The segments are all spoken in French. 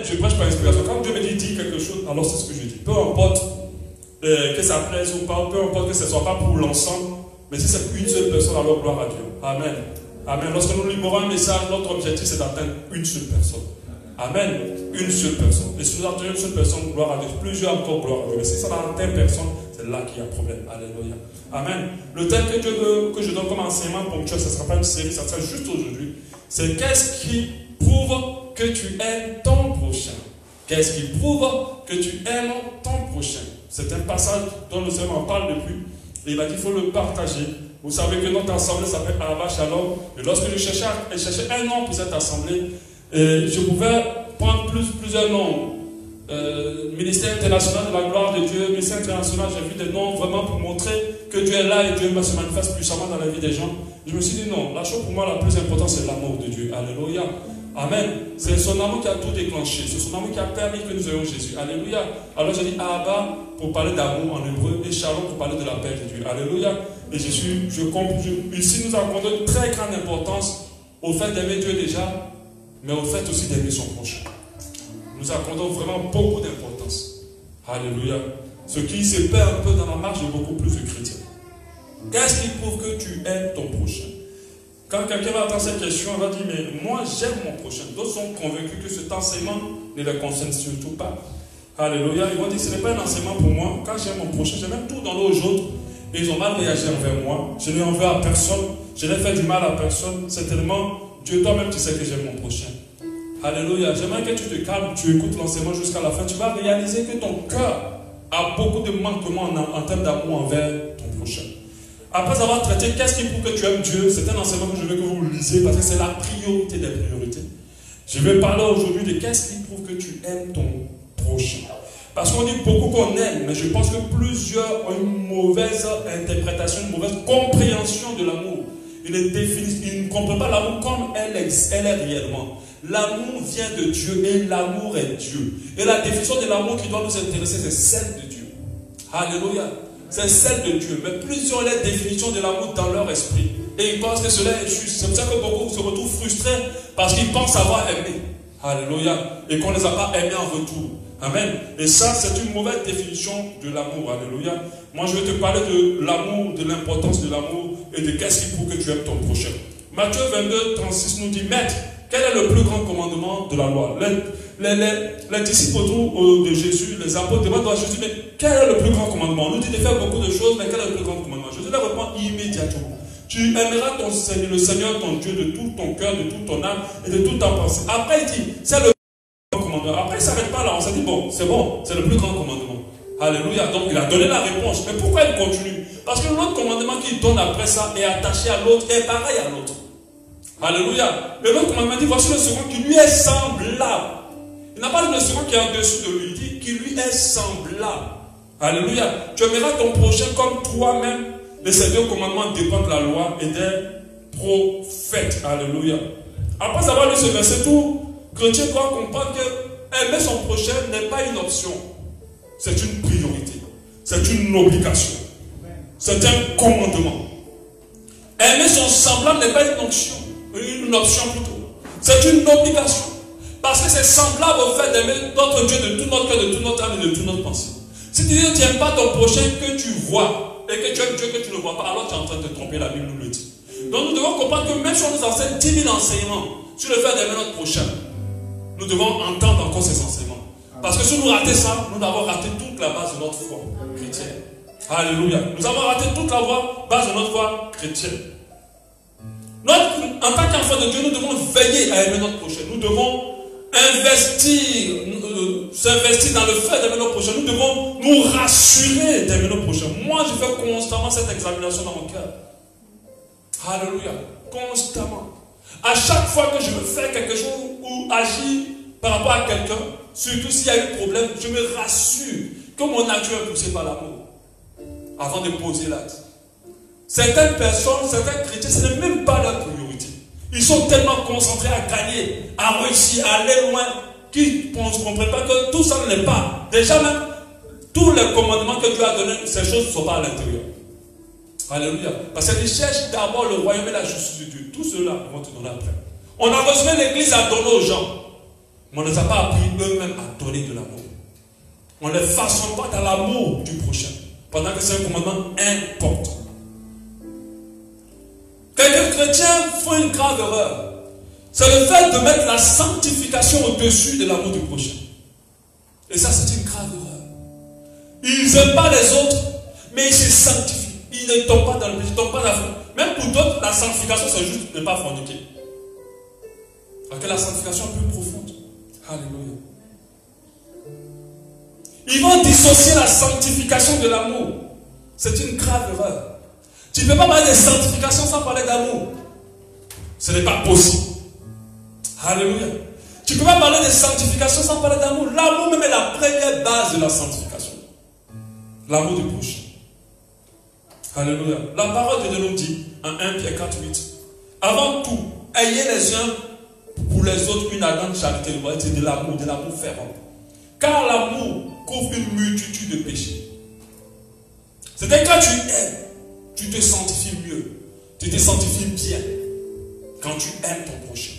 Je prêche par inspiration. Quand Dieu me dit dis quelque chose, alors c'est ce que je dis. Peu importe que ça plaise ou pas, peu importe que ce ne soit pas pour l'ensemble, mais si c'est pour une seule personne, alors gloire à Dieu. Amen. Amen. Lorsque nous libérons un message, notre objectif c'est d'atteindre une seule personne. Amen. Une seule personne. Et si nous atteignons une seule personne, gloire à Dieu. Plusieurs encore, gloire à Dieu. Mais si ça n'atteint personne, c'est là qu'il y a problème. Alléluia. Amen. Le thème que Dieu veut que je donne comme enseignement ponctuel, ce ne sera pas une série, ça sera juste aujourd'hui. C'est qu'est-ce qui prouve que tu aimes ton prochain. Qu'est-ce qui prouve que tu aimes ton prochain. C'est un passage dont le Seigneur en parle depuis. Et il va dire qu'il faut le partager. Vous savez que notre assemblée s'appelle Ahava Shalom. Et lorsque je cherchais un nom pour cette assemblée, je pouvais prendre plusieurs noms. Ministère international de la gloire de Dieu, ministère international, j'ai vu des noms vraiment pour montrer que Dieu est là et Dieu se manifeste puissamment dans la vie des gens. Je me suis dit non, la chose pour moi la plus importante c'est l'amour de Dieu. Alléluia. Amen. C'est son amour qui a tout déclenché. C'est son amour qui a permis que nous ayons Jésus. Alléluia. Alors j'ai dit Abba pour parler d'amour en hébreu et Shalom pour parler de la paix de Dieu. Alléluia. Et ici nous accordons une très grande importance au fait d'aimer Dieu déjà, mais au fait aussi d'aimer son prochain. Nous accordons vraiment beaucoup d'importance. Alléluia. Ce qui se perd un peu dans la marche de beaucoup plus de chrétiens. Qu'est-ce qui prouve que tu aimes ton prochain? Quand quelqu'un va attendre cette question, il va dire, mais moi j'aime mon prochain. D'autres sont convaincus que cet enseignement ne les concerne surtout pas. Alléluia. Ils vont dire, ce n'est pas un enseignement pour moi. Quand j'aime mon prochain, j'ai même tout dans l'eau jaune. Et ils ont mal réagi envers moi. Je n'ai envers à personne. Je n'ai fait du mal à personne. C'est tellement, Dieu toi-même tu sais que j'aime mon prochain. Alléluia. J'aimerais que tu te calmes, tu écoutes l'enseignement jusqu'à la fin. Tu vas réaliser que ton cœur a beaucoup de manquements en termes d'amour envers ton prochain. Après avoir traité qu'est-ce qui prouve que tu aimes Dieu, c'est un enseignement que je veux que vous lisiez parce que c'est la priorité des priorités. Je vais parler aujourd'hui de qu'est-ce qui prouve que tu aimes ton prochain. Parce qu'on dit beaucoup qu'on aime, mais je pense que plusieurs ont une mauvaise interprétation, une mauvaise compréhension de l'amour. Ils ne comprennent pas l'amour comme elle est réellement. L'amour vient de Dieu et l'amour est Dieu. Et la définition de l'amour qui doit nous intéresser, c'est celle de Dieu. Alléluia. C'est celle de Dieu. Mais plusieurs ont la définition de l'amour dans leur esprit. Et ils pensent que cela est juste. C'est pour ça que beaucoup se retrouvent frustrés parce qu'ils pensent avoir aimé. Alléluia. Et qu'on ne les a pas aimés en retour. Amen. Et ça, c'est une mauvaise définition de l'amour. Alléluia. Moi, je vais te parler de l'amour, de l'importance de l'amour et de qu'est-ce qui prouve que tu aimes ton prochain. Matthieu 22, 36 nous dit, Maître, quel est le plus grand commandement de la loi? Les disciples autour de Jésus, les apôtres demandent à Jésus, mais quel est le plus grand commandement? On nous dit de faire beaucoup de choses, mais quel est le plus grand commandement? Jésus leur répond immédiatement. Tu aimeras le Seigneur ton Dieu de tout ton cœur, de toute ton âme et de toute ta pensée. Après, il dit, c'est le plus grand commandement. Après, il ne s'arrête pas là. On s'est dit, bon, c'est le plus grand commandement. Alléluia. Donc, il a donné la réponse. Mais pourquoi il continue? Parce que l'autre commandement qu'il donne après ça est attaché à l'autre, est pareil à l'autre. Alléluia. Le l'autre commandement dit, voici le second qui lui est semblable. Il n'a pas dit le second qui est en dessous de lui, il dit qui lui est semblable. Alléluia. Tu aimeras ton prochain comme toi-même. Et ces deux commandements dépendent de la loi et des prophètes. Alléluia. Après avoir lu ce verset, tout chrétien doit comprendre que aimer son prochain n'est pas une option. C'est une priorité. C'est une obligation. C'est un commandement. Aimer son semblable n'est pas une option. Une option plutôt. C'est une obligation. Parce que c'est semblable au fait d'aimer notre Dieu de tout notre cœur, de toute notre âme et de toute notre pensée. Si tu dis que tu n'aimes pas ton prochain que tu vois et que tu aimes Dieu que tu ne vois pas, alors tu es en train de te tromper, la Bible nous le dit. Donc nous devons comprendre que même si on nous enseigne 10 000 enseignements sur le fait d'aimer notre prochain, nous devons entendre encore ces enseignements. Parce que si nous ratons ça, nous avons raté toute la base de notre foi chrétienne. Alléluia. Nous avons raté toute la base de notre foi chrétienne. En tant qu'enfant de Dieu, nous devons veiller à aimer notre prochain. Nous devons s'investir dans le fait d'aimer notre prochain. Nous devons nous rassurer d'aimer notre prochain. Moi, je fais constamment cette examination dans mon cœur. Alléluia. Constamment. À chaque fois que je veux faire quelque chose ou agir par rapport à quelqu'un, surtout s'il y a un problème, je me rassure que mon nature est poussée par l'amour avant de poser l'acte. Certaines personnes, certains chrétiens, ce n'est même pas leur priorité. Ils sont tellement concentrés à gagner, à réussir, à aller loin, qu'ils ne comprennent pas que tout ça n'est pas. Déjà même, tous les commandements que Dieu a donnés, ces choses ne sont pas à l'intérieur. Alléluia. Parce qu'ils cherchent d'abord le royaume et la justice de Dieu. Tout cela, ils vont te donner après. On a besoin de l'église à donner aux gens. Mais on ne les a pas appris eux-mêmes à donner de l'amour. On ne les façonne pas dans l'amour du prochain. Pendant que c'est un commandement important. Quelques chrétiens font une grave erreur. C'est le fait de mettre la sanctification au-dessus de l'amour du prochain. Et ça, c'est une grave erreur. Ils n'aiment pas les autres, mais ils se sanctifient. Ils ne tombent pas dans le péché, ils ne tombent pas dans la faute. Même pour d'autres, la sanctification, c'est juste ne pas forniquer. Alors que la sanctification est plus profonde. Alléluia. Ils vont dissocier la sanctification de l'amour. C'est une grave erreur. Tu ne peux pas parler de sanctification sans parler d'amour. Ce n'est pas possible. Alléluia. Tu ne peux pas parler de sanctification sans parler d'amour. L'amour même est la première base de la sanctification. L'amour du prochain. Alléluia. La parole de Dieu nous dit en 1 Pierre 4:8. Avant tout, ayez les uns pour les autres une ardente charité, de l'amour fervent. Car l'amour couvre une multitude de péchés. C'est-à-dire quand tu aimes, tu te sanctifies mieux. Tu te sanctifies bien quand tu aimes ton prochain.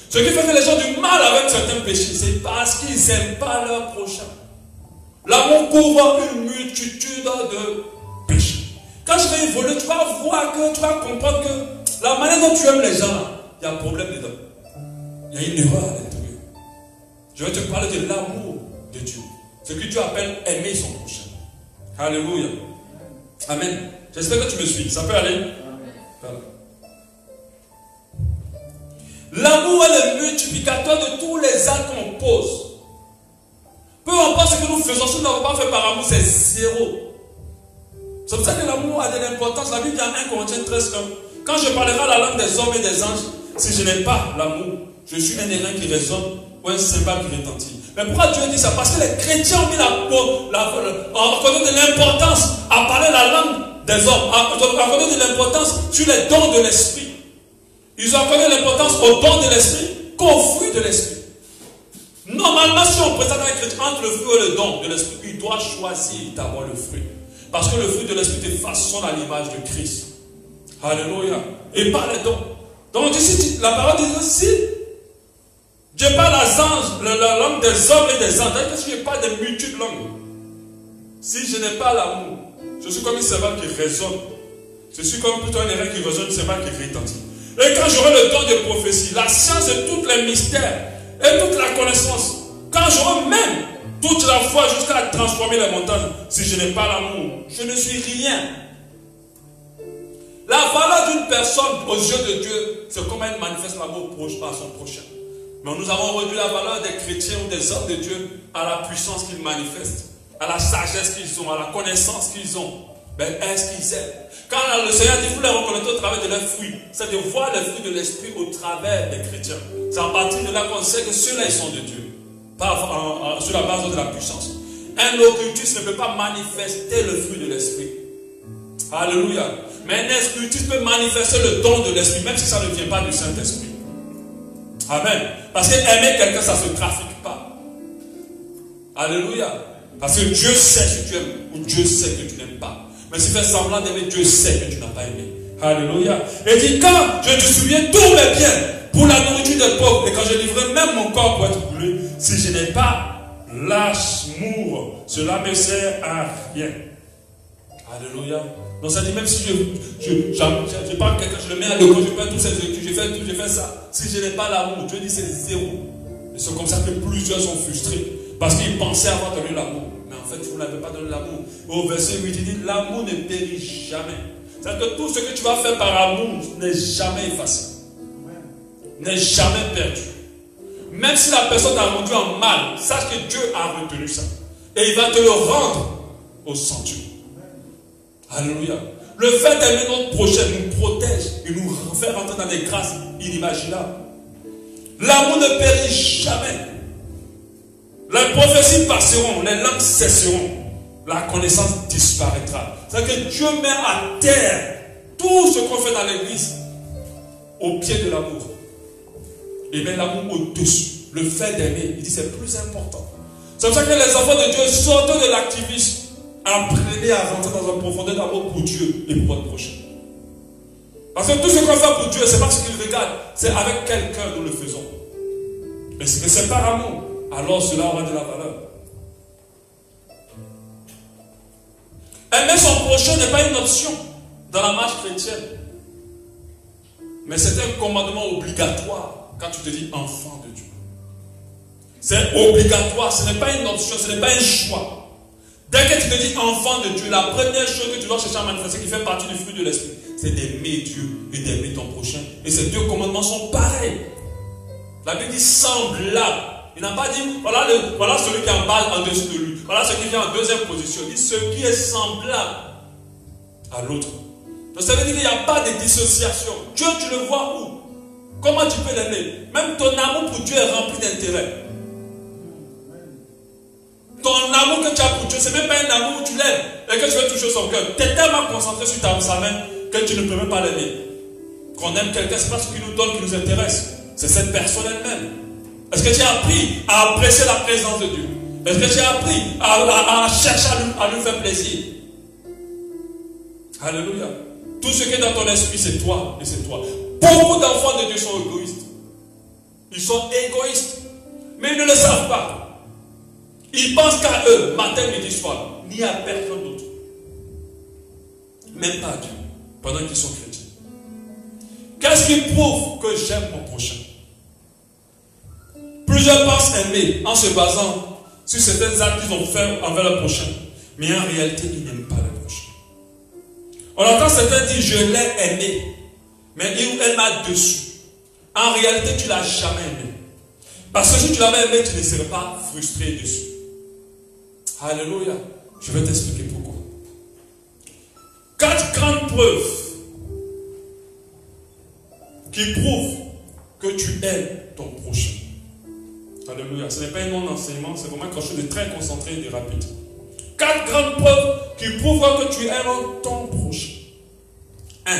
Ce qui fait que les gens ont du mal avec certains péchés, c'est parce qu'ils n'aiment pas leur prochain. L'amour couvre une multitude de péchés. Quand je vais évoluer, tu vas voir que, tu vas comprendre que la manière dont tu aimes les gens, il y a un problème dedans. Il y a une erreur à l'intérieur. Je vais te parler de l'amour de Dieu. Ce que Dieu appelle aimer son prochain. Alléluia. Amen. J'espère que tu me suis. Ça peut aller? Voilà. L'amour est le multiplicateur de tous les actes qu'on pose. Peu importe ce que nous faisons, si nous n'avons pas fait par amour, c'est zéro. C'est pour ça que l'amour a de l'importance. La Bible dit en 1 Corinthiens 13, quand je parlerai la langue des hommes et des anges, si je n'ai pas l'amour, je suis un airain qui résonne ou un cymbale qui retentit. Mais pourquoi Dieu dit ça? Parce que les chrétiens ont mis on connaît de l'importance à parler la langue des hommes, on connaît de l'importance sur les dons de l'esprit. Ils ont connu l'importance aux dons de l'esprit qu'aux fruits de l'esprit. Normalement, si on présente un chrétien entre le fruit et le don de l'esprit, il doit choisir d'avoir le fruit. Parce que le fruit de l'esprit te façonne à l'image de Christ. Alléluia. Et pas les dons. Donc ici, la parole dit aussi, Dieu parle la langue des hommes et des anges. C'est-à-dire que si je parle de multitudes langues, si je n'ai pas l'amour, je suis comme une cymbale qui résonne. Je suis comme plutôt un airain qui résonne, une cymbale qui retentit. Et quand j'aurai le don de prophétie, la science et tous les mystères et toute la connaissance, quand j'aurai même toute la foi jusqu'à transformer les montagnes, si je n'ai pas l'amour, je ne suis rien. La valeur d'une personne aux yeux de Dieu, c'est comment elle manifeste l'amour à son prochain. Mais nous avons réduit la valeur des chrétiens ou des hommes de Dieu à la puissance qu'ils manifestent, à la sagesse qu'ils ont, à la connaissance qu'ils ont. Ben, est-ce qu'ils aiment? Quand le Seigneur dit, vous les reconnaissez au travers de leurs fruits, c'est de voir les fruits de l'esprit au travers des chrétiens. C'est à partir de là qu'on sait que ceux-là, ils sont de Dieu. Pas sur la base de la puissance. Un occultiste ne peut pas manifester le fruit de l'esprit. Alléluia. Mais un occultiste peut manifester le don de l'esprit, même si ça ne vient pas du Saint-Esprit. Amen. Parce que aimer quelqu'un, ça ne se trafique pas. Alléluia. Parce que Dieu sait si tu aimes ou Dieu sait que tu n'aimes pas. Mais si tu fais semblant d'aimer, Dieu sait que tu n'as pas aimé. Alléluia. Et dit, quand je distribuais tous mes biens pour la nourriture des pauvres, et quand je livrais même mon corps pour être brûlé, si je n'ai pas l'amour, cela ne me sert à rien. Alléluia. Donc ça dit, même si je parle quelqu'un, je le mets à l'école, je fais toutes ces études, je fais ça. Si je n'ai pas l'amour, Dieu dit c'est zéro. Et c'est comme ça que plusieurs sont frustrés. Parce qu'ils pensaient avoir donné l'amour. Mais en fait, vous n'avez pas donné l'amour. Au verset 8, il dit, l'amour ne périt jamais. C'est-à-dire que tout ce que tu vas faire par amour n'est jamais effacé. N'est jamais perdu. Même si la personne t'a rendu en mal, sache que Dieu a retenu ça. Et il va te le rendre au centuple. Alléluia. Le fait d'aimer notre prochain nous protège et nous fait rentrer dans des grâces inimaginables. L'amour ne périt jamais. Les prophéties passeront, les langues cesseront, la connaissance disparaîtra. C'est-à-dire que Dieu met à terre tout ce qu'on fait dans l'église au pied de l'amour. Il met l'amour au-dessus. Le fait d'aimer, il dit c'est plus important. C'est pour ça que les enfants de Dieu sortent de l'activisme, apprenez à rentrer dans une profondeur d'amour pour Dieu et pour votre prochain. Parce que tout ce qu'on fait pour Dieu, ce n'est pas ce qu'il regarde, c'est avec quelqu'un nous le faisons. Mais c'est par amour. alors cela aura de la valeur. Aimer son prochain n'est pas une option dans la marche chrétienne. Mais c'est un commandement obligatoire quand tu te dis enfant de Dieu. C'est obligatoire, ce n'est pas une option, ce n'est pas un choix. Dès que tu te dis enfant de Dieu, la première chose que tu dois chercher à manifester qui fait partie du fruit de l'esprit, c'est d'aimer Dieu et d'aimer ton prochain. Et ces deux commandements sont pareils. La Bible dit semblable. Il n'a pas dit voilà celui qui emballe en dessous de lui. Voilà celui qui est en deuxième position. Il dit ce qui est semblable à l'autre. Donc ça veut dire qu'il n'y a pas de dissociation. Dieu, tu le vois où? Comment tu peux l'aimer? Même ton amour pour Dieu est rempli d'intérêt. Ton amour que tu as pour Dieu, ce n'est même pas un amour où tu l'aimes et que tu veux toucher son cœur. Tu es tellement concentré sur sa main que tu ne peux même pas l'aimer. Qu'on aime quelqu'un, ce n'est pas ce qu'il nous donne qui nous intéresse. C'est cette personne elle-même. Est-ce que tu as appris à apprécier la présence de Dieu? Est-ce que tu as appris à chercher à lui faire plaisir? Alléluia. Tout ce qui est dans ton esprit, c'est toi et c'est toi. Beaucoup d'enfants de Dieu sont égoïstes. Ils sont égoïstes. Mais ils ne le savent pas. Ils pensent qu'à eux, matin, midi, soir, ni à personne d'autre. Même pas à Dieu, pendant qu'ils sont chrétiens. Qu'est-ce qui prouve que j'aime mon prochain? Plusieurs pensent aimer en se basant sur certains actes qu'ils ont fait envers le prochain. Mais en réalité, ils n'aiment pas le prochain. On entend certains dire je l'ai aimé, mais elle m'a déçu. En réalité, tu ne l'as jamais aimé. Parce que si tu l'avais aimé, tu ne serais pas frustré dessus. Alléluia. Je vais t'expliquer pourquoi. 4 grandes preuves qui prouvent que tu aimes ton prochain. Alléluia. Ce n'est pas un non-enseignement, c'est vraiment quelque chose de très concentré et de rapide. 4 grandes preuves qui prouvent que tu aimes ton prochain. 1.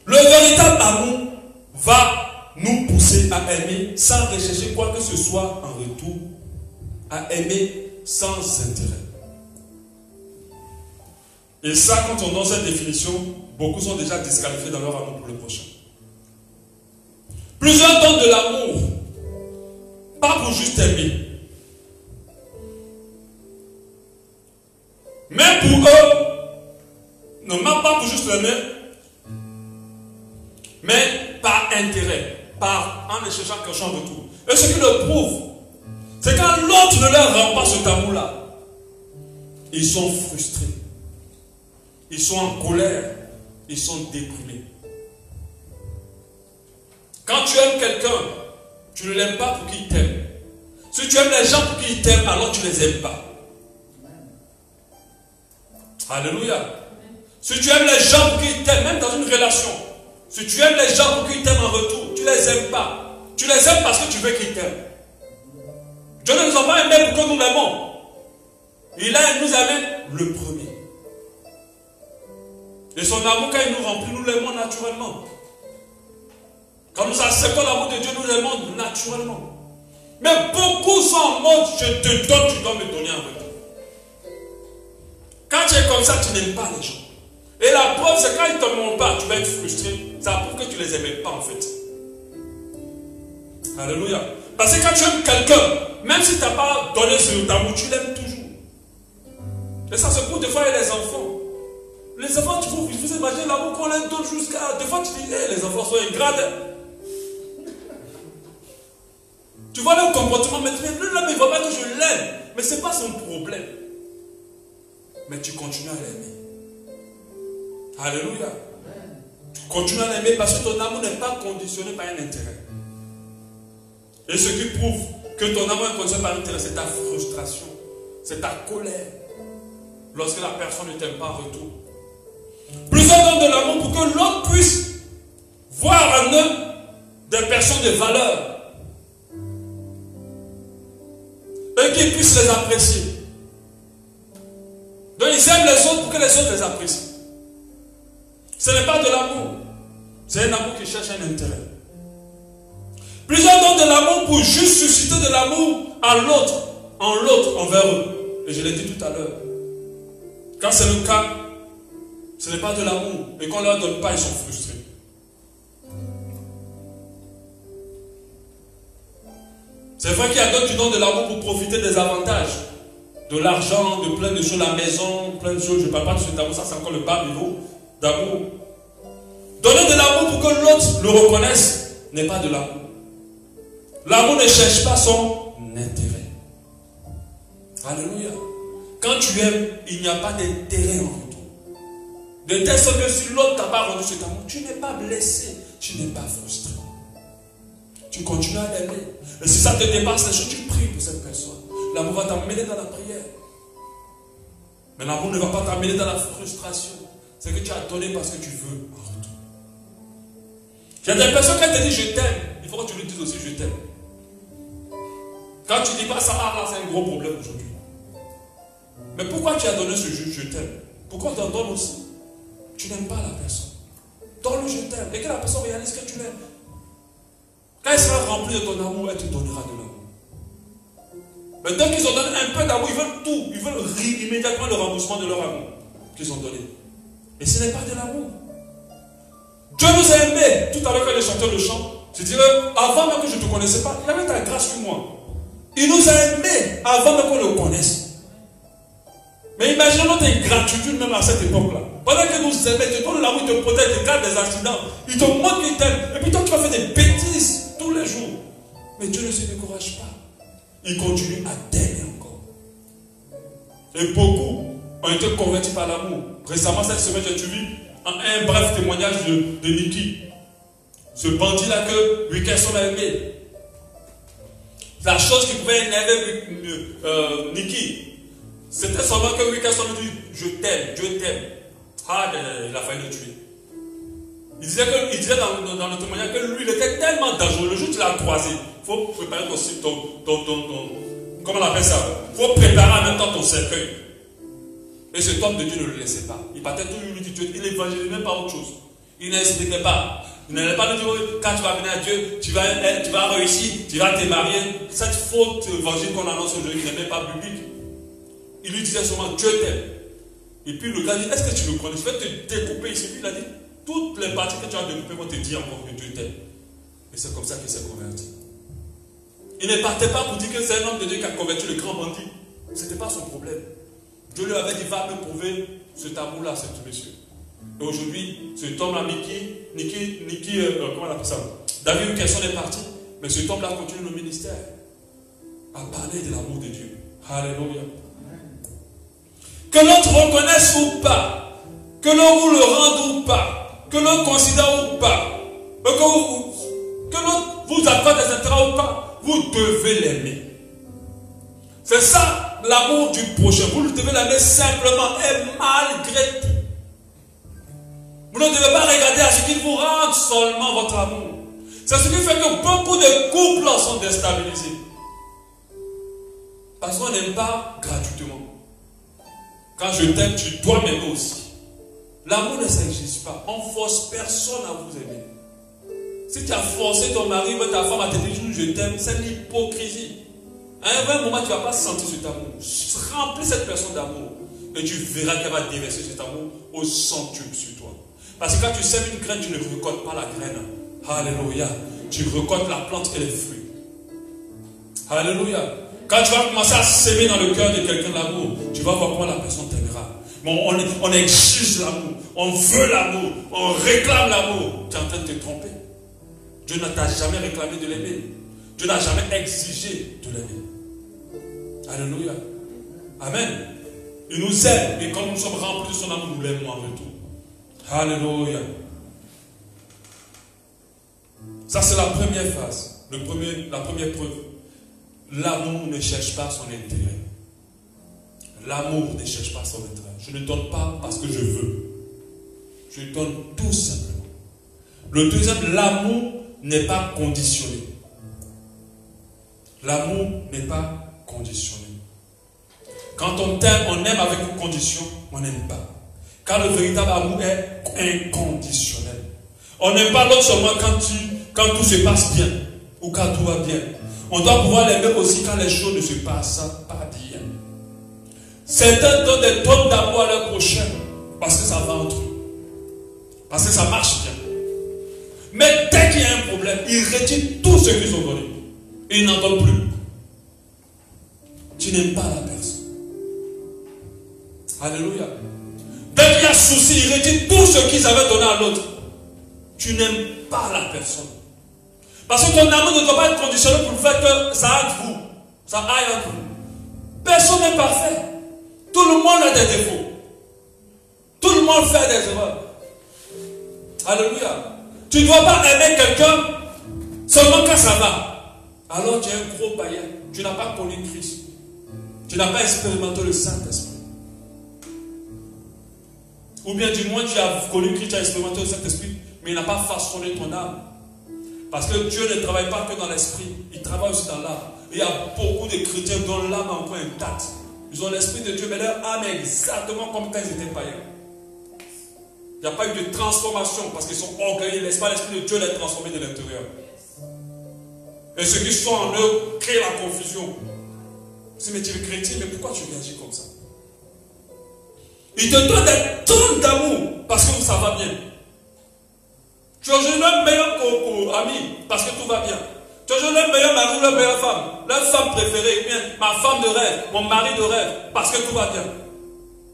Le véritable amour va nous pousser à aimer sans rechercher quoi que ce soit en retour. À aimer sans intérêt. Et ça, quand on donne cette définition, beaucoup sont déjà disqualifiés dans leur amour pour le prochain. Plusieurs donnent de l'amour, pas pour juste aimer. Mais pour eux, non, même pas pour juste aimer, mais par intérêt, en échangeant quelque chose en retour. Et ce qui le prouve, c'est quand l'autre ne leur rend pas cet amour-là, ils sont frustrés, ils sont en colère, ils sont déprimés. Quand tu aimes quelqu'un, tu ne l'aimes pas pour qu'il t'aime. Si tu aimes les gens pour qu'ils t'aiment, alors tu ne les aimes pas. Alléluia. Si tu aimes les gens pour qu'ils t'aiment, même dans une relation, si tu aimes les gens pour qu'ils t'aiment en retour, tu ne les aimes pas. Tu les aimes parce que tu veux qu'ils t'aiment. Dieu ne nous a pas aimés pour que nous l'aimons. Il nous aimé le premier. Et son amour, quand il nous remplit, nous l'aimons naturellement. Quand nous acceptons l'amour de Dieu, nous l'aimons naturellement. Mais beaucoup sont en mode je te donne, tu dois me donner en retour. Quand tu es comme ça, tu n'aimes pas les gens. Et la preuve, c'est quand ils ne t'aiment pas, tu vas être frustré. Ça prouve que tu ne les aimais pas en fait. Alléluia. Parce que quand tu aimes quelqu'un, même si tu n'as pas donné ce amour, tu l'aimes toujours. Et ça se prouve des fois avec les enfants. Les enfants, tu peux imaginer l'amour qu'on leur donne jusqu'à... Des fois, tu dis, hey, les enfants sont ingrats. Tu vois leur comportement, mais il ne va pas que je l'aime. Mais ce n'est pas son problème. Mais tu continues à l'aimer. Alléluia. Tu continues à l'aimer parce que ton amour n'est pas conditionné par un intérêt. Et ce qui prouve que ton amour est conditionné par un intérêt, c'est ta frustration. C'est ta colère. Lorsque la personne ne t'aime pas en retour. Plusieurs donnent de l'amour pour que l'autre puisse voir en eux des personnes de valeur. Et qu'ils puissent les apprécier. Donc ils aiment les autres pour que les autres les apprécient. Ce n'est pas de l'amour. C'est un amour qui cherche un intérêt. Plusieurs donnent de l'amour pour juste susciter de l'amour en l'autre envers eux. Et je l'ai dit tout à l'heure. Quand c'est le cas, ce n'est pas de l'amour. Et qu'on ne leur donne pas, ils sont frustrés. C'est vrai qu'il y a d'autres qui donnent de l'amour pour profiter des avantages. De l'argent, de plein de choses, la maison, plein de choses. Je ne parle pas de cet amour, ça c'est encore le bas niveau d'amour. Donner de l'amour pour que l'autre le reconnaisse n'est pas de l'amour. L'amour ne cherche pas son intérêt. Alléluia. Quand tu aimes, il n'y a pas d'intérêt en retour. De telle sorte que si l'autre t'a pas rendu cet amour, tu n'es pas blessé, tu n'es pas frustré. Tu continues à l'aimer. Et si ça te dépasse les choses, tu pries pour cette personne. L'amour va t'amener dans la prière. Mais l'amour ne va pas t'amener dans la frustration. C'est que tu as donné parce que tu veux en retour. Il y a des personnes qui te disent je t'aime. Il faut que tu lui dises aussi je t'aime. Quand tu ne dis pas ça, là, c'est un gros problème aujourd'hui. Mais pourquoi tu as donné ce je t'aime? Pourquoi tu en donnes aussi? Tu n'aimes pas la personne. Donne-le je t'aime. Et que la personne réalise que tu l'aimes. Quand elle sera remplie de ton amour, elle te donnera de l'amour. Mais dès qu'ils ont donné un peu d'amour, ils veulent tout. Ils veulent immédiatement le remboursement de leur amour qu'ils ont donné. Et ce n'est pas de l'amour. Dieu nous a aimés. Tout à l'heure, quand les chanteurs le chantent, je dirais, avant même que je ne te connaissais pas, il avait ta grâce sur moi. Il nous a aimés avant même qu'on le connaisse. Mais imaginez notre ingratitude même à cette époque-là. Pendant que nous aimons, il te donne l'amour, il te protège, il te garde des accidents, il te montre qu'il t'aime. Et puis toi, tu vas faire des bêtises tous les jours. Mais Dieu ne se décourage pas. Il continue à t'aimer encore. Et beaucoup ont été convertis par l'amour. Récemment, cette semaine, j'ai vu un bref témoignage de Nicky. Ce bandit-là que Wickerson a aimé. La chose qui pouvait énerver Nicky, c'était seulement que Wickerson lui dit je t'aime, Dieu t'aime. Ah, il a failli le tuer. Il disait dans le témoignage que lui, il était tellement dangereux. Le jour où tu l'as croisé, il faut préparer ton comment on appelle ça? Il faut préparer en même temps ton cercueil. Et cet homme de Dieu ne le laissait pas. Il partait toujours lui dire, il n'évangélisait même pas autre chose. Il n'expliquait pas. Il n'allait pas nous dire, quand tu vas venir à Dieu, tu vas réussir, tu vas te marier. Cette faute évangile qu'on annonce aujourd'hui, qui n'est même pas biblique. Il lui disait seulement, Dieu t'aime. Et puis le gars dit, est-ce que tu me connais? Je vais te découper ici. Puis il a dit, toutes les parties que tu as découpées vont te dire encore que Dieu t'aime. Et c'est comme ça qu'il s'est converti. Il ne partait pas pour dire que c'est un homme de Dieu qui a converti le grand bandit. Ce n'était pas son problème. Dieu lui avait dit, va me prouver cet amour-là, cet monsieur. Et aujourd'hui, cet homme-là, comment on appelle ça? David Wickerson est parti, mais cet homme-là continue le ministère à parler de l'amour de Dieu. Alléluia. Que l'autre reconnaisse ou pas, que l'on vous le rende ou pas, que l'on considère ou pas, que l'autre vous accorde des intérêts ou pas, vous devez l'aimer. C'est ça l'amour du prochain. Vous devez l'aimer simplement et malgré tout. Vous ne devez pas regarder à ce qu'il vous rende seulement votre amour. C'est ce qui fait que beaucoup de couples sont déstabilisés. Parce qu'on n'aime pas gratuitement. Quand je t'aime, tu dois m'aimer aussi. L'amour ne s'exige pas. On ne force personne à vous aimer. Si tu as forcé ton mari ou ta femme à te dire je t'aime, c'est l'hypocrisie. À un moment, tu ne vas pas sentir cet amour. Remplis cette personne d'amour. Et tu verras qu'elle va déverser cet amour au centuple sur toi. Parce que quand tu sèmes une graine, tu ne récoltes pas la graine. Alléluia. Tu récoltes la plante et les fruits. Alléluia. Quand tu vas commencer à s'aimer dans le cœur de quelqu'un l'amour, tu vas voir comment la personne t'aimera. Bon, on exige l'amour, on veut l'amour, on réclame l'amour. Tu es en train de te tromper. Dieu ne t'a jamais réclamé de l'aimer. Dieu n'a jamais exigé de l'aimer. Alléluia. Amen. Il nous aime et quand nous sommes remplis de son amour, nous l'aimons en retour. Alléluia. Ça, c'est la première phase, la première preuve. L'amour ne cherche pas son intérêt. L'amour ne cherche pas son intérêt. Je ne donne pas parce que je veux. Je donne tout simplement. Le deuxième, l'amour n'est pas conditionné. L'amour n'est pas conditionné. Quand on t'aime, on aime avec une condition, on n'aime pas. Car le véritable amour est inconditionnel. On n'aime pas l'autre seulement quand tout se passe bien ou quand tout va bien. On doit pouvoir l'aimer aussi quand les choses ne se passent pas bien. Certains donnent des tonnes d'amour à leur prochain parce que ça va entre eux. Parce que ça marche bien. Mais dès qu'il y a un problème, ils retirent tout ce qu'ils ont donné. Et ils n'en donnent plus. tu n'aimes pas la personne. Alléluia. Dès qu'il y a souci, il retire tout ce qu'ils avaient donné à l'autre. Tu n'aimes pas la personne. Parce que ton amour ne doit pas être conditionné pour le fait que ça aille vous. Ça aille entre vous. Personne n'est parfait. Tout le monde a des défauts. Tout le monde fait des erreurs. Alléluia. Tu ne dois pas aimer quelqu'un seulement quand ça va. Alors tu es un gros païen. Tu n'as pas connu Christ. Tu n'as pas expérimenté le Saint-Esprit. Ou bien du moins tu as connu Christ, tu as expérimenté le Saint-Esprit, mais il n'a pas façonné ton âme. Parce que Dieu ne travaille pas que dans l'esprit, il travaille aussi dans l'âme. Il y a beaucoup de chrétiens dont l'âme est encore intacte. Ils ont l'esprit de Dieu, mais leur âme est exactement comme quand ils étaient païens. Il n'y a pas eu de transformation parce qu'ils sont orgueilleux. Ils ne laissent pas l'esprit de Dieu les transformer de l'intérieur. Et ceux qui sont en eux créent la confusion. Si mais tu es chrétien, mais pourquoi tu réagis comme ça? Il te donne des tonnes d'amour parce que ça va bien. Tu as le meilleur ami parce que tout va bien. Tu as le meilleur mari ou la meilleure femme. Leur femme préférée, ou bien ma femme de rêve, mon mari de rêve, parce que tout va bien.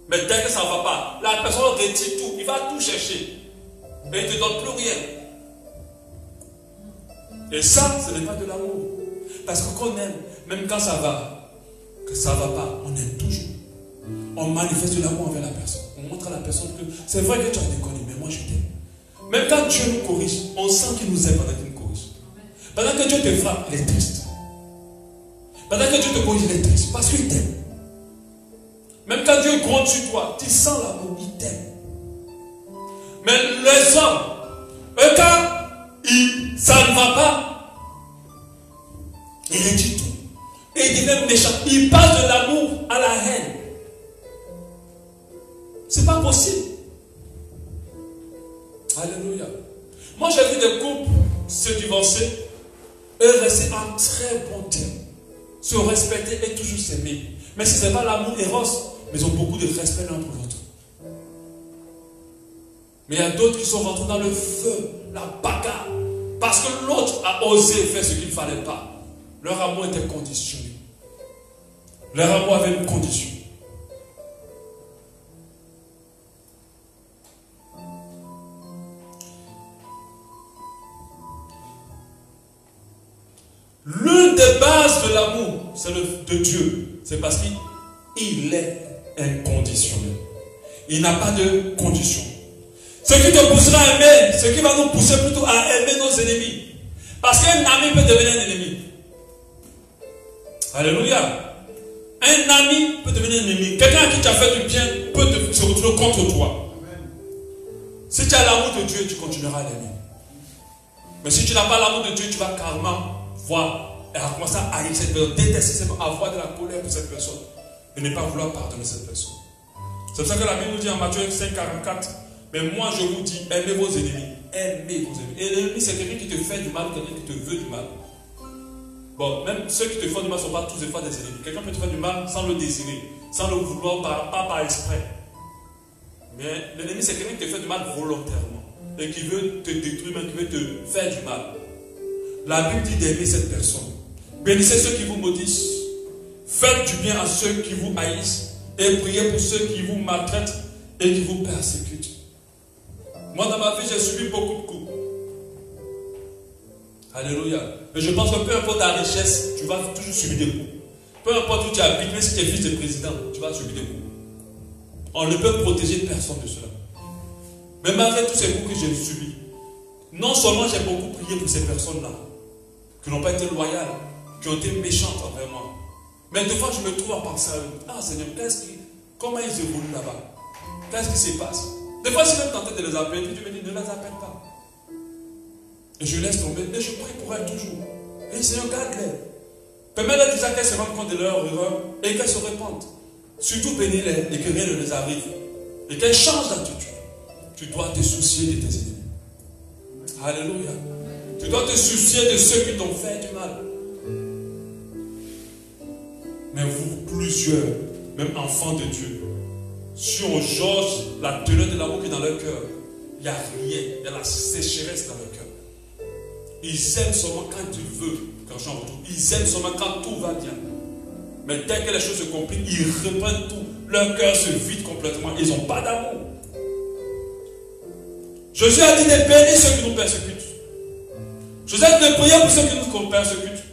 Mais dès que ça ne va pas, la personne retire tout, il va tout chercher. Et il ne te donne plus rien. Et ça, ce n'est pas de l'amour. Parce que qu'on aime, même quand ça va, que ça ne va pas, on aime toujours. On manifeste de l'amour envers la personne. On montre à la personne que c'est vrai que tu as déconné, mais moi je t'aime. Même quand Dieu nous corrige, on sent qu'il nous aime pendant qu'il nous corrige. Pendant que Dieu te frappe, il est triste. Pendant que Dieu te corrige, il est triste. Parce qu'il t'aime. Même quand Dieu gronde sur toi, tu sens l'amour, il t'aime. Mais les hommes, eux, quand ça ne va pas, il retire tout. Et il devient méchant. Il passe de l'amour à la haine. C'est pas possible. Alléluia. Moi, j'ai vu des couples se divorcer et rester en très bon terme. Se respecter et toujours s'aimer. Mais ce n'est pas l'amour éros, mais ils ont beaucoup de respect l'un pour l'autre. Mais il y a d'autres qui sont rentrés dans le feu, la bagarre, parce que l'autre a osé faire ce qu'il ne fallait pas. Leur amour était conditionné. Leur amour avait une condition. L'une des bases de l'amour, c'est de Dieu. C'est parce qu'il est inconditionnel. Il n'a pas de condition. Ce qui te poussera à aimer, ce qui va nous pousser plutôt à aimer nos ennemis. Parce qu'un ami peut devenir un ennemi. Alléluia. Un ami peut devenir un ennemi. Quelqu'un à qui tu as fait du bien peut se retrouver contre toi. Si tu as l'amour de Dieu, tu continueras à l'aimer. Mais si tu n'as pas l'amour de Dieu, tu vas carrément voir et à commencer à haïr cette personne, détester cette personne, avoir de la colère pour cette personne et ne pas vouloir pardonner cette personne. C'est pour ça que la Bible nous dit en Matthieu 5,44, mais moi je vous dis, aimez vos ennemis. Aimez vos ennemis. Et l'ennemi, c'est quelqu'un qui te fait du mal, quelqu'un qui te veut du mal. Bon, même ceux qui te font du mal ne sont pas tous des fois des ennemis. Quelqu'un peut te faire du mal sans le désirer, sans le vouloir, pas par exprès. Mais l'ennemi, c'est quelqu'un qui te fait du mal volontairement et qui veut te détruire, mais qui veut te faire du mal. La Bible dit d'aimer cette personne. Bénissez ceux qui vous maudissent. Faites du bien à ceux qui vous haïssent. Et priez pour ceux qui vous maltraitent et qui vous persécutent. Moi, dans ma vie, j'ai subi beaucoup de coups. Alléluia. Mais je pense que peu importe ta richesse, tu vas toujours subir des coups. Peu importe où tu habites, même si tu es fils de président, tu vas subir des coups. On ne peut protéger personne de cela. Mais malgré tous ces coups que j'ai subis, non seulement j'ai beaucoup prié pour ces personnes-là, qui n'ont pas été loyales, qui ont été méchantes envers moi. Mais des fois, je me trouve à penser à eux. Ah Seigneur, comment ils évoluent là-bas? Qu'est-ce qui se passe? Des fois, je suis même tenté de les appeler, puis Dieu me dit, ne les appelle pas. Et je laisse tomber, et je prie pour elles toujours. Et Seigneur, garde-les. Permets-leur déjà qu'elles se rendent compte de leur erreur et qu'elles se répandent. Surtout bénis-les et que rien ne les arrive. Et qu'elles changent d'attitude. Tu dois te soucier de tes ennemis. Alléluia. Tu dois te soucier de ceux qui t'ont fait du mal. Mais vous, plusieurs, même enfants de Dieu, si on jauge la teneur de l'amour qui est dans leur cœur, il n'y a rien, il y a la sécheresse dans leur cœur. Ils aiment seulement quand tu veux, quand j'en retourne. Ils aiment seulement quand tout va bien. Mais dès que les choses se compliquent, ils reprennent tout. Leur cœur se vide complètement. Ils n'ont pas d'amour. Jésus a dit de bénir ceux qui nous persécutent. Jésus a dit de prier pour ceux qui nous persécutent.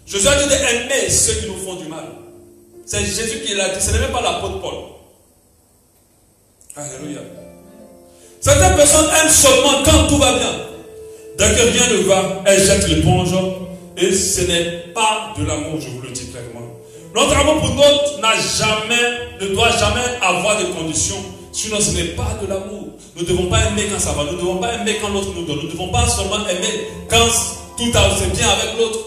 Jésus a dit d'aimer ceux qui nous font du mal. C'est Jésus qui l'a dit. Ce n'est même pas l'apôtre Paul. Alléluia. Certaines personnes aiment seulement quand tout va bien. Dès que rien ne va, elles jettent l'éponge. Et ce n'est pas de l'amour, je vous le dis clairement. Notre amour pour l'autre ne doit jamais avoir de conditions. Sinon, ce n'est pas de l'amour. Nous ne devons pas aimer quand ça va. Nous ne devons pas aimer quand l'autre nous donne. Nous ne devons pas seulement aimer quand tout c'est bien avec l'autre.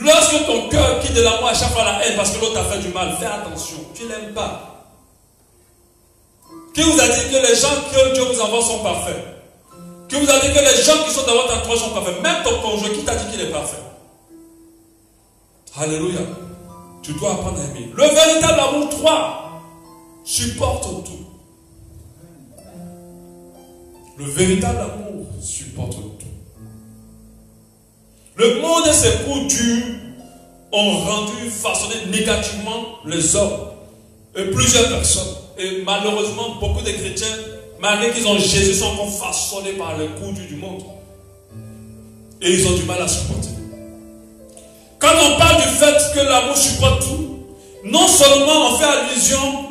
Lorsque ton cœur quitte de l'amour à chaque fois la haine parce que l'autre t'a fait du mal, fais attention. Tu ne l'aimes pas. Qui vous a dit que les gens que Dieu vous envoie sont parfaits? Qui vous a dit que les gens qui sont dans votre entourage sont parfaits? Même ton conjoint, qui t'a dit qu'il est parfait? Alléluia. Tu dois apprendre à aimer. Le véritable amour, 3, supporte tout. Le véritable amour supporte tout. Le monde et ses coutumes ont rendu, façonné négativement les hommes et plusieurs personnes. Et malheureusement, beaucoup de chrétiens, malgré qu'ils ont Jésus, sont encore façonnés par les coutumes du monde. Et ils ont du mal à supporter. Quand on parle du fait que l'amour supporte tout, non seulement on fait allusion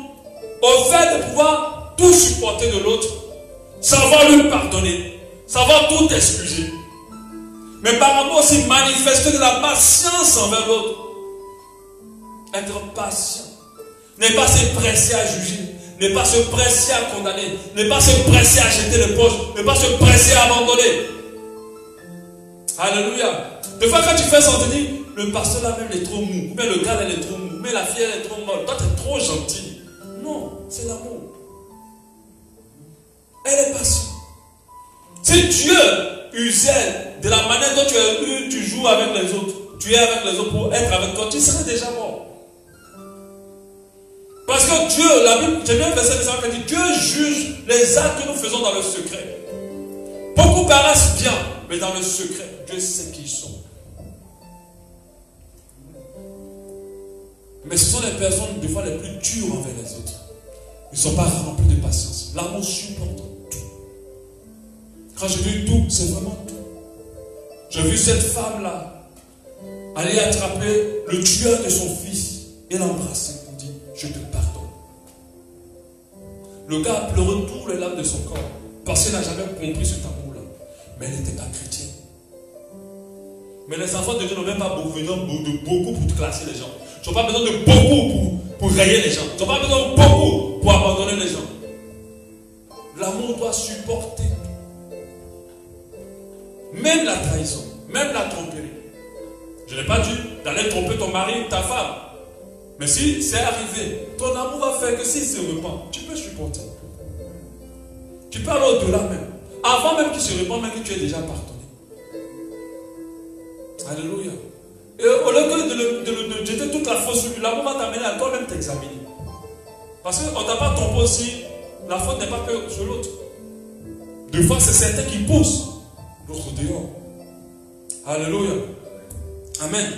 au fait de pouvoir tout supporter de l'autre, savoir lui pardonner, savoir tout excuser, mais par amour aussi manifester de la patience envers l'autre. Être patient. Ne pas se presser à juger. Ne pas se presser à condamner. Ne pas se presser à jeter le poste. Ne pas se presser à abandonner. Alléluia. Des fois quand tu fais sentir, le pasteur là même il est trop mou. Mais le gars là il est trop mou. Mais la fille elle est trop molle. Toi tu es trop gentil. Non, c'est l'amour. Elle est patiente. Si Dieu usait de la manière dont tu joues avec les autres, tu es avec les autres pour être avec toi, tu serais déjà mort. Parce que Dieu, la Bible, j'ai bien verset qui dit, Dieu juge les actes que nous faisons dans le secret. Beaucoup paraissent bien, mais dans le secret, Dieu sait qui ils sont. Mais ce sont les personnes, des fois, les plus dures envers les autres. Ils ne sont pas remplis de patience. L'amour supporte tout. Quand je dis tout, c'est vraiment tout. J'ai vu cette femme-là aller attraper le tueur de son fils et l'embrasser pour dire, je te pardonne. Le gars a pleuré tous les larmes de son corps parce qu'il n'a jamais compris cet amour-là. Mais elle n'était pas chrétienne. Mais les enfants de Dieu n'ont même pas besoin de beaucoup pour classer les gens. Ils n'ont pas besoin de beaucoup pour rayer les gens. Ils n'ont pas besoin de beaucoup pour abandonner les gens. L'amour doit supporter. Même la trahison, même la tromperie. Je n'ai pas dit d'aller tromper ton mari ou ta femme. Mais si c'est arrivé, ton amour va faire que s'il se repent, tu peux supporter. Tu peux aller au-delà même. Avant même qu'il se repent, même que tu aies déjà pardonné. Alléluia. Et au lieu de jeter toute la faute sur lui, l'amour va t'amener à toi-même t'examiner. Parce qu'on ne t'a pas trompé aussi, la faute n'est pas que sur l'autre. Des fois, c'est certains qui poussent l'autre dehors. Alléluia. Amen.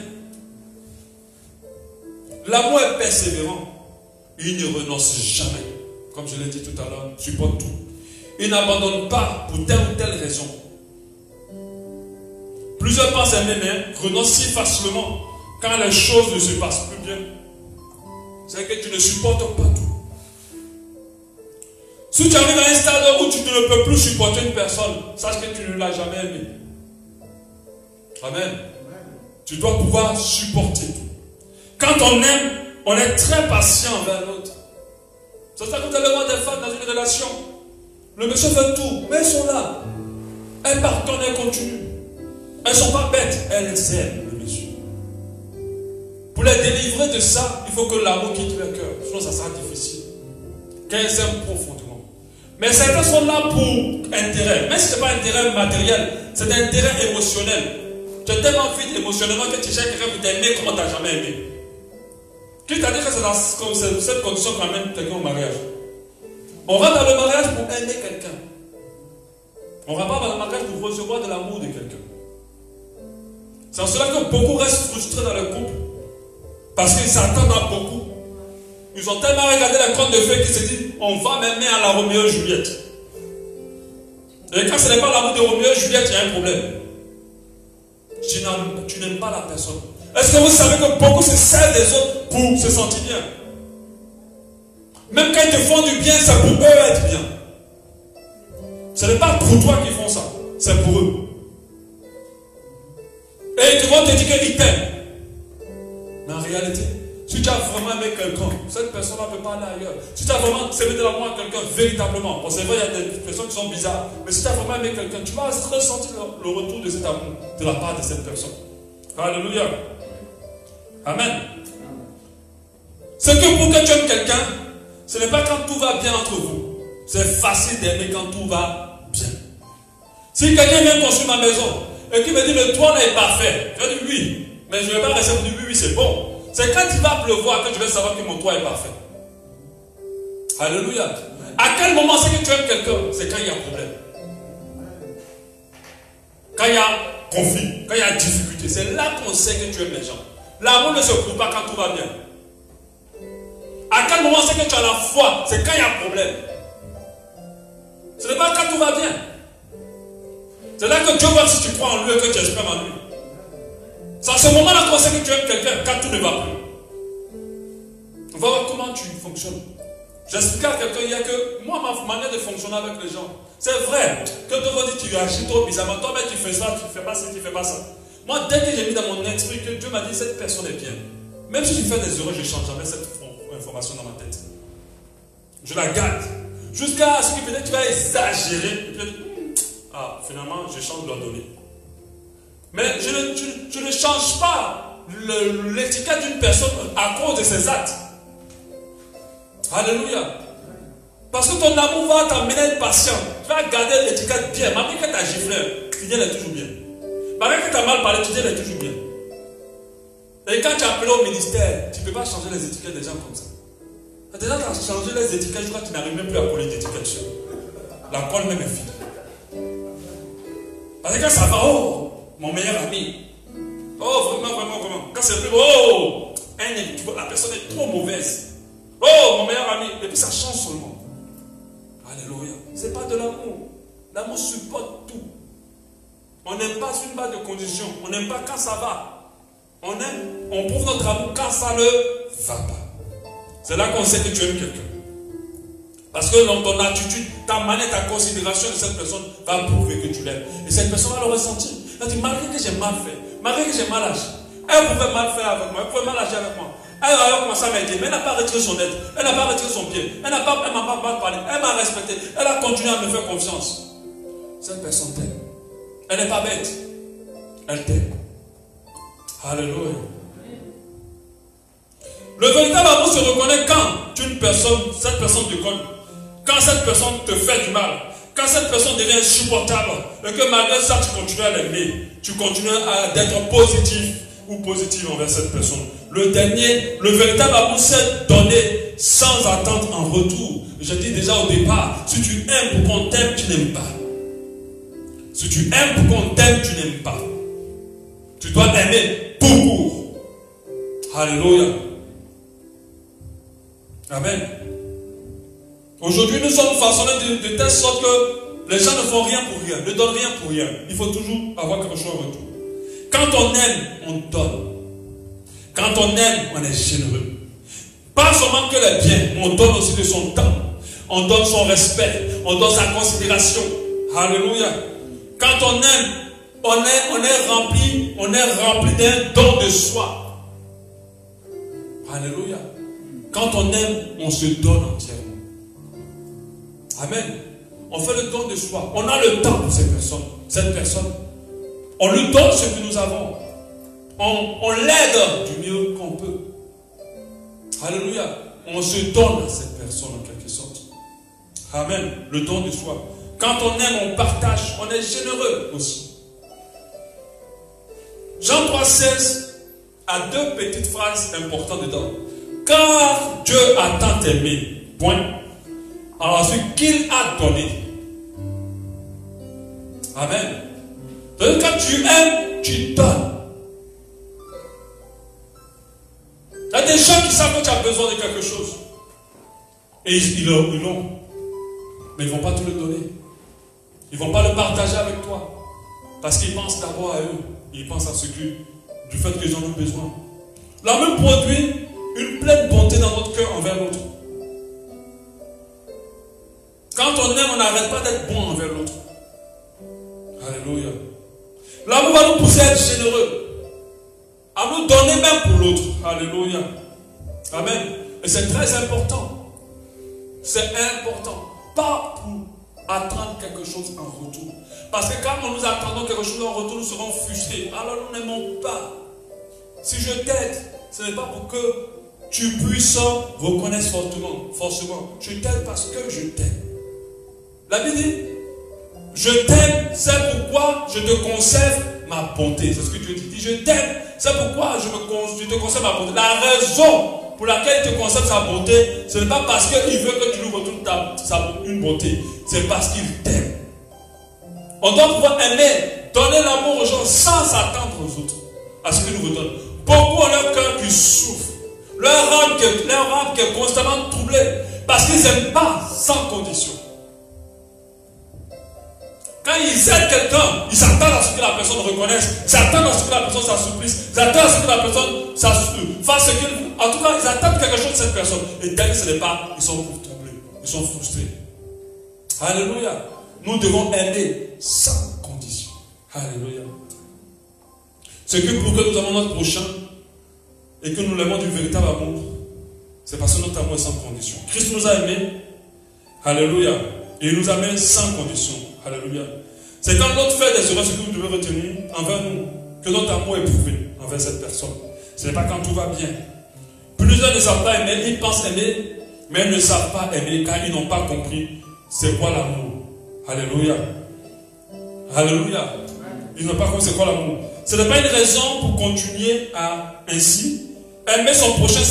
L'amour est persévérant. Il ne renonce jamais. Comme je l'ai dit tout à l'heure, supporte tout. Il n'abandonne pas pour telle ou telle raison. Plusieurs pensent aimer, mais renoncent si facilement quand les choses ne se passent plus bien. C'est que tu ne supportes pas tout. Si tu arrives à un stade où tu ne peux plus supporter une personne, sache que tu ne l'as jamais aimé. Amen. Tu dois pouvoir supporter tout. Quand on aime, on est très patient envers l'autre. C'est ça que vous allez voir des femmes dans une relation. Le monsieur fait tout, mais elles sont là. Elles pardonnent, elles continuent. Elles ne sont pas bêtes, elles aiment le monsieur. Pour les délivrer de ça, il faut que l'amour quitte leur cœur. Sinon, ça sera difficile. Qu'elles aiment profondément. Mais certains sont là pour intérêt. Même si ce n'est pas intérêt matériel, c'est un intérêt émotionnel. Tu es tellement vite émotionnellement que tu cherches quelqu'un pour t'aimer comme on ne t'a jamais aimé. Qui t'a dit que c'est dans cette condition qu'on amène quelqu'un au mariage? On va dans le mariage pour aimer quelqu'un. On ne va pas dans le mariage pour recevoir de l'amour de quelqu'un. C'est en cela que beaucoup restent frustrés dans le couple. Parce qu'ils s'attendent à beaucoup. Ils ont tellement regardé les contes de fées qu'ils se disent, on va même mettre à la Roméo et Juliette. Et quand ce n'est pas l'amour de Roméo et Juliette, il y a un problème. Tu n'aimes pas la personne. Est-ce que vous savez que beaucoup se servent des autres pour se sentir bien? Même quand ils te font du bien, c'est pour eux être bien. Ce n'est pas pour toi qu'ils font ça, c'est pour eux. Et ils vont te dire qu'ils t'aiment. Mais en réalité, si tu as vraiment aimé quelqu'un, cette personne-là ne peut pas aller ailleurs. Si tu as vraiment servi de l'amour à quelqu'un, véritablement, bon, c'est vrai, il y a des personnes qui sont bizarres, mais si tu as vraiment aimé quelqu'un, tu vas ressentir le retour de cet amour de la part de cette personne. Alléluia. Amen. C'est que pour que tu aimes quelqu'un, ce n'est pas quand tout va bien entre vous. C'est facile d'aimer quand tout va bien. Si quelqu'un vient construire ma maison et qui me dit le toit est parfait, je dis oui, mais je ne vais pas rester pour dire oui, oui, c'est bon. C'est quand il va pleuvoir que je vais savoir que mon toit est parfait. Alléluia. À quel moment c'est que tu aimes quelqu'un? C'est quand il y a problème. Quand il y a conflit, quand il y a difficulté, c'est là qu'on sait que tu aimes les gens. L'amour ne se prouve pas quand tout va bien. À quel moment c'est que tu as la foi? C'est quand il y a problème. Ce n'est pas quand tout va bien. C'est là que Dieu voit si tu crois en lui et que tu espères en lui. C'est à ce moment-là qu'on sait que tu aimes quelqu'un quand tout ne va plus. On va voir comment tu fonctionnes. J'expliquais à quelqu'un hier que moi, ma manière de fonctionner avec les gens, c'est vrai que tu vas dire tu agis trop bizarrement. Toi, mais tu fais ça, tu ne fais pas ça, tu ne fais pas ça. Moi, dès que j'ai mis dans mon esprit que Dieu m'a dit cette personne est bien, même si tu fais des erreurs, je ne change jamais cette information dans ma tête. Je la garde. Jusqu'à ce que peut-être tu vas exagérer. Et puis, finalement, je change de leur donner. Mais je ne change pas l'étiquette d'une personne à cause de ses actes. Alléluia. Parce que ton amour va t'amener à être patient. Tu vas garder l'étiquette bien. Malgré que tu as giflé, tu dis elle est toujours bien. Malgré que tu as mal parlé, tu dis elle est toujours bien. Et quand tu es appelé au ministère, tu ne peux pas changer les étiquettes des gens comme ça. Déjà, tu as changé les étiquettes, je crois que tu n'arrives même plus à coller d'étiquettes sur. La colle même est finie. Parce que quand ça va, oh, mon meilleur ami. Oh, vraiment, vraiment, vraiment. Quand c'est plus, oh, la personne est trop mauvaise. Oh, mon meilleur ami. Et puis ça change seulement. Alléluia. Ce n'est pas de l'amour. L'amour supporte tout. On n'aime pas sur une base de conditions. On n'aime pas quand ça va. On aime, on prouve notre amour quand ça ne va pas. C'est là qu'on sait que tu aimes quelqu'un. Parce que dans ton attitude, ta manière, ta considération de cette personne va prouver que tu l'aimes. Et cette personne va le ressentir. Elle dit, malgré que j'ai mal fait, malgré que j'ai mal agi, elle pouvait mal faire avec moi, elle pouvait mal agir avec moi. Elle a commencé à m'aider, mais elle n'a pas retiré son aide, elle n'a pas retiré son pied, elle m'a pas mal parlé, elle m'a respecté, elle a continué à me faire confiance. Cette personne t'aime. Elle n'est pas bête. Elle t'aime. Alléluia. Le véritable amour se reconnaît quand cette personne te connaît. Quand cette personne te fait du mal, quand cette personne devient insupportable, et que malgré ça, tu continues à l'aimer, tu continues à être positif ou positive envers cette personne. Le véritable amour, c'est donner sans attendre en retour. Je dis déjà au départ, si tu aimes pour qu'on t'aime, tu n'aimes pas. Si tu aimes pour qu'on t'aime, tu n'aimes pas. Tu dois aimer pour. Alléluia. Amen. Aujourd'hui, nous sommes façonnés de telle sorte que les gens ne font rien pour rien, ne donnent rien pour rien. Il faut toujours avoir quelque chose en retour. Quand on aime, on donne. Quand on aime, on est généreux. Pas seulement que les biens, mais on donne aussi de son temps. On donne son respect, on donne sa considération. Alléluia. Quand on aime, on est rempli d'un don de soi. Alléluia. Quand on aime, on se donne entièrement. Amen. On fait le don de soi. On a le temps pour cette personne. On lui donne ce que nous avons. On l'aide du mieux qu'on peut. Alléluia. On se donne à cette personne en quelque sorte. Amen. Le don de soi. Quand on aime, on partage. On est généreux aussi. Jean 3,16 a deux petites phrases importantes dedans. Car Dieu a tant aimé. Point. Alors ensuite, qu'il a donné. Amen. Donc quand tu aimes, tu donnes. Il y a des gens qui savent que tu as besoin de quelque chose. Et ils l'ont. Mais ils ne vont pas te le donner. Ils ne vont pas le partager avec toi. Parce qu'ils pensent d'abord à eux. Ils pensent à ce du fait qu'ils en ont besoin. L'amour produit une pleine bonté dans notre cœur envers l'autre. Quand on aime, on n'arrête pas d'être bon envers l'autre. Alléluia. L'amour va nous pousser à être généreux. À nous donner même pour l'autre. Alléluia. Amen. Et c'est très important. C'est important. Pas pour attendre quelque chose en retour. Parce que quand nous attendons quelque chose en retour, nous serons frustrés. Alors nous n'aimons pas. Si je t'aide, ce n'est pas pour que tu puisses reconnaître forcément. Je t'aide parce que je t'aime. La Bible dit, je t'aime, c'est pourquoi je te conserve ma bonté. C'est ce que Dieu dit. Je t'aime, c'est pourquoi je te conserve ma bonté. La raison pour laquelle il te conserve sa bonté, ce n'est pas parce qu'il veut que tu lui retournes une bonté. C'est parce qu'il t'aime. On doit pouvoir aimer, donner l'amour aux gens sans s'attendre aux autres, à ce qu'ils nous redonnent. Beaucoup ont leur cœur qui souffre, leur âme qui est constamment troublée, parce qu'ils n'aiment pas sans condition. Quand ils aident quelqu'un, ils s'attendent à ce que la personne reconnaisse, ils s'attendent à ce que la personne s'assouplisse, ils s'attendent à ce que la personne fasse ce qu'il veut. En tout cas, ils attendent quelque chose de cette personne. Et dès que ce n'est pas, ils sont troublés, ils sont frustrés. Alléluia. Nous devons aimer sans condition. Alléluia. C'est que pour que nous avons notre prochain et que nous l'aimons du véritable amour, c'est parce que notre amour est sans condition. Christ nous a aimés. Alléluia. Et il nous a aimés sans condition. Alléluia. C'est quand l'autre fait des erreurs, ce que vous devez retenir envers nous, que notre amour est prouvé envers cette personne. Ce n'est pas quand tout va bien. Plusieurs ne savent pas aimer, ils pensent aimer, mais ils ne savent pas aimer car ils n'ont pas compris c'est quoi l'amour. Alléluia. Alléluia. Ils n'ont pas compris c'est quoi l'amour. Ce n'est pas une raison pour continuer à ainsi. Aimer son prochain,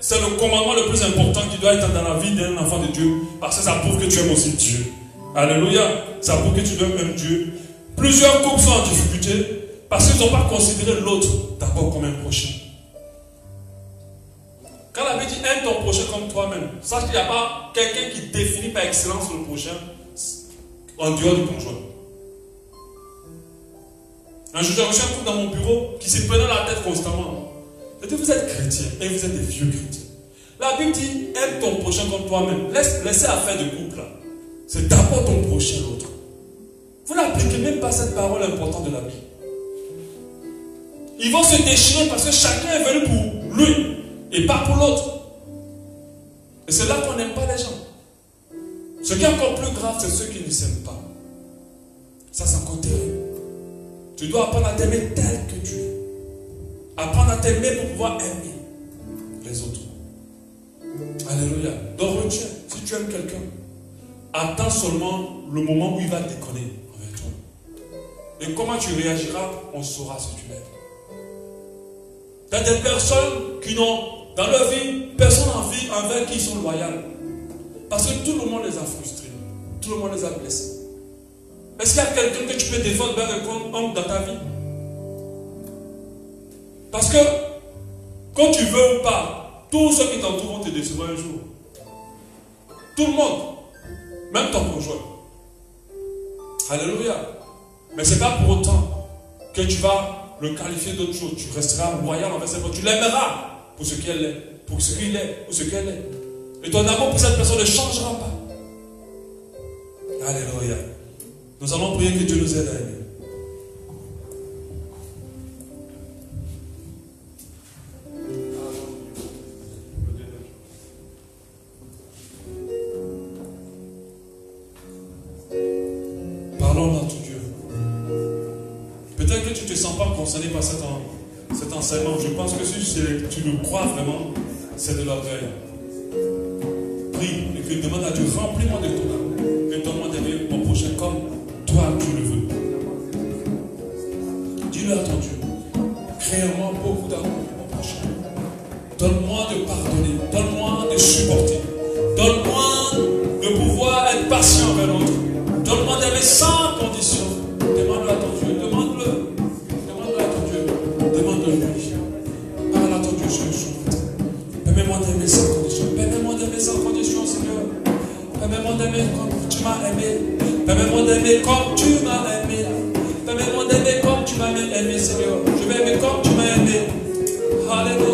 c'est le commandement le plus important qui doit être dans la vie d'un enfant de Dieu. Parce que ça prouve que tu aimes aussi Dieu. Alléluia. Ça prouve que tu dois aimer Dieu. Plusieurs couples sont en difficulté parce qu'ils n'ont pas considéré l'autre d'abord comme un prochain. Quand la Bible dit aime ton prochain comme toi-même, sache qu'il n'y a pas quelqu'un qui définit par excellence le prochain en dehors du conjoint. Un jour, j'ai reçu un couple dans mon bureau qui se prenait la tête constamment. J'ai dit, vous êtes chrétiens et vous êtes des vieux chrétiens. La Bible dit, aime ton prochain comme toi-même. Laissez affaire de couple là. C'est d'abord ton prochain l'autre. Vous n'appliquez même pas cette parole importante de la Bible. Ils vont se déchirer parce que chacun est venu pour lui et pas pour l'autre. Et c'est là qu'on n'aime pas les gens. Ce qui est encore plus grave, c'est ceux qui ne s'aiment pas. Ça, c'est encore terrible. Tu dois apprendre à t'aimer tel que tu es. Apprendre à t'aimer pour pouvoir aimer les autres. Alléluia. Donc retiens, si tu aimes quelqu'un, attends seulement le moment où il va déconner avec toi. Et comment tu réagiras, on saura si tu l'aimes. Tu as des personnes qui n'ont, dans leur vie, personne envers qui ils sont loyaux. Parce que tout le monde les a frustrés. Tout le monde les a blessés. Est-ce qu'il y a quelqu'un que tu peux défendre comme homme dans ta vie? Parce que, quand tu veux ou pas, tous ceux qui t'entourent vont te décevoir un jour. Tout le monde. Même ton conjoint. Alléluia. Mais ce n'est pas pour autant que tu vas le qualifier d'autre chose. Tu resteras loyal envers cette personne. Tu l'aimeras pour ce qu'elle est, pour ce qu'il est, pour ce qu'elle est. Et ton amour pour cette personne ne changera pas. Alléluia. Nous allons prier que Dieu nous aide à aimer. Parlons à ton Dieu. Peut-être que tu ne te sens pas concerné par cet enseignement. Je pense que si tu le crois vraiment, c'est de l'orgueil. Prie et que demande à Dieu, remplis-moi de ton amour et donne-moi d'aimer mon prochain comme toi tu le veux. Dis-le à ton Dieu. Crée-moi beaucoup d'amour pour mon prochain. Donne-moi de pardonner. Donne-moi de supporter. Donne-moi de pouvoir être patient avec l'autre. Donne-moi d'aimer sans condition. Demande-le à ton Dieu. Demande-le. Demande-le à ton Dieu. Demande-le lui. Parle à ton Dieu sur le souffle. condition. Permets-moi d'aimer sans condition, Seigneur. Permets-moi d'aimer comme tu m'as aimé. Permets-moi d'aimer comme tu m'as aimé. Permets-moi d'aimer comme tu m'as aimé, Seigneur. Je vais aimer comme tu m'as aimé. Alléluia.